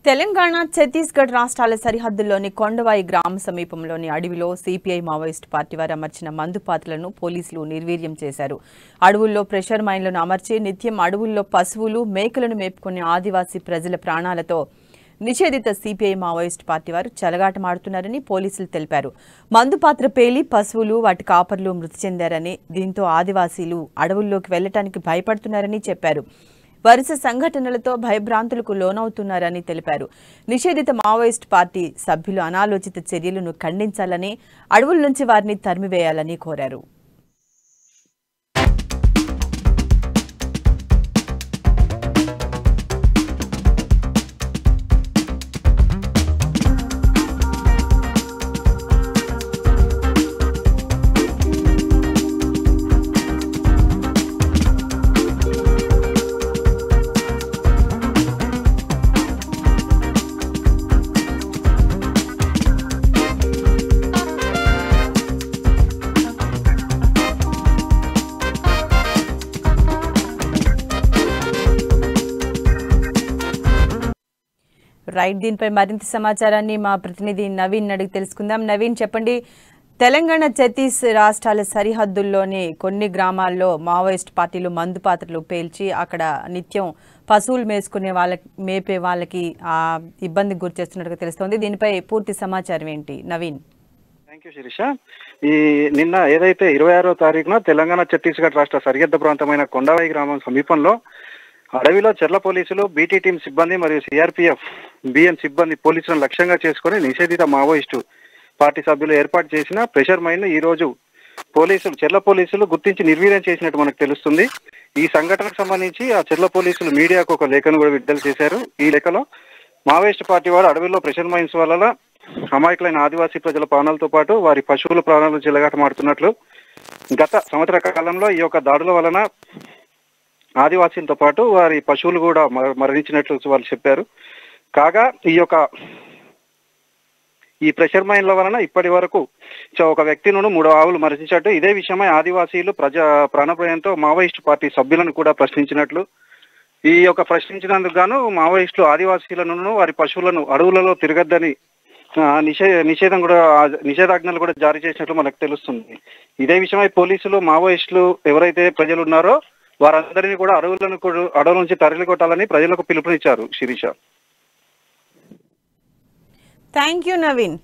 తెలంగాణ ఛత్తీస్గఢ్ రాష్ట్రాల సరిహద్దుల్లోని కొండవాయి గ్రామ సమీపంలోని అడవిలో సిపిఐ మావోయిస్టు పార్టీ వారు అమర్చిన మందు పాత్రలను పోలీసులు నిర్వీర్యం చేశారు. అడవుల్లో ప్రెషర్ మైన్లను అమర్చి నిత్యం అడవుల్లో పశువులు మేకలను మేపుకునే ఆదివాసీ ప్రజల ప్రాణాలతో నిషేధిత సిపిఐ మావోయిస్టు పార్టీ వారు చెలగాటమాడుతున్నారని పోలీసులు తెలిపారు. మందు పాత్ర పేలి పశువులు వాటి కాపర్లు మృతి చెందారని, దీంతో ఆదివాసీలు అడవుల్లోకి వెళ్లడానికి భయపడుతున్నారని చెప్పారు. వరుస సంఘటనలతో భయభ్రాంతులకు లోనవుతున్నారని తెలిపారు. నిషేధిత మావోయిస్టు పార్టీ సభ్యులు అనాలోచిత చర్యలను ఖండించాలని, అడవుల నుంచి వారిని తరిమివేయాలని కోరారు. రైట్, దీనిపై మరింత సమాచారాన్ని మా ప్రతినిధి నవీన్ అడిగి తెలుసుకుందాం. నవీన్, చెప్పండి, తెలంగాణ ఛత్తీస్ రాష్ట్రాల సరిహద్దుల్లోని కొన్ని గ్రామాల్లో మావోయిస్ట్ పార్టీలు మందు పాత్రలు పేల్చి అక్కడ నిత్యం పశువులు మేపే వాళ్ళకి ఇబ్బందికి గురి చేస్తున్నట్టుగా తెలుస్తోంది. దీనిపై పూర్తి సమాచారం ఏంటి నవీన్? Thank you Sirisha. నిన్న ఏదైతే 26వ తారీఖున తెలంగాణ ఛత్తీస్గఢ్ రాష్ట్ర సరిహద్దు ప్రాంతమైన కొండవాయి గ్రామం సమీపంలో అడవిలో చెర్ల పోలీసులు, బీటీ టీం సిబ్బంది మరియు సిఆర్పీఎఫ్ బిఎన్ సిబ్బంది పోలీసులను లక్ష్యంగా చేసుకుని నిషేధిత మావోయిస్టు పార్టీ సభ్యులు ఏర్పాటు చేసిన ప్రెషర్ మైన్ ఈ రోజు చెర్ల పోలీసులు గుర్తించి నిర్వీర్యం చేసినట్టు మనకు తెలుస్తుంది. ఈ సంఘటనకు సంబంధించి ఆ చెర్ల పోలీసులు మీడియాకు ఒక లేఖను కూడా విడుదల చేశారు. ఈ లేఖలో మావోయిస్టు పార్టీ వారు అడవిలో ప్రెషర్ మైన్స్ వల్ల అమాయకులైన ఆదివాసీ ప్రజల ప్రాణాలతో పాటు వారి పశువుల ప్రాణాలు చెలగాటమాడుతున్నట్లు, గత సంవత్సర కాలంలో ఈ యొక్క దాడుల వలన ఆదివాసీలతో పాటు వారి పశువులు కూడా మరణించినట్లు వాళ్ళు చెప్పారు. కాగా ఈ ప్రెషర్ మైన్ల వలన ఇప్పటి వరకు ఒక వ్యక్తిను 3 ఆవులు మరణించినట్టు, ఇదే విషయమై ఆదివాసీలు ప్రాణభయంతో మావోయిస్టు పార్టీ సభ్యులను కూడా ప్రశ్నించినట్లు, ప్రశ్నించినందుకు గాను మావోయిస్టులు ఆదివాసీలను వారి పశువులను అడవులలో తిరగద్దని నిషేధాజ్ఞలు కూడా జారీ చేసినట్లు మనకు తెలుస్తుంది. ఇదే విషయమై పోలీసులు మావోయిస్టులు ఎవరైతే ప్రజలు ఉన్నారో వారందరినీ కూడా అడవుల నుంచి తరలి కొట్టాలని ప్రజలకు పిలుపునిచ్చారు. Shirisha, thank you Naveen.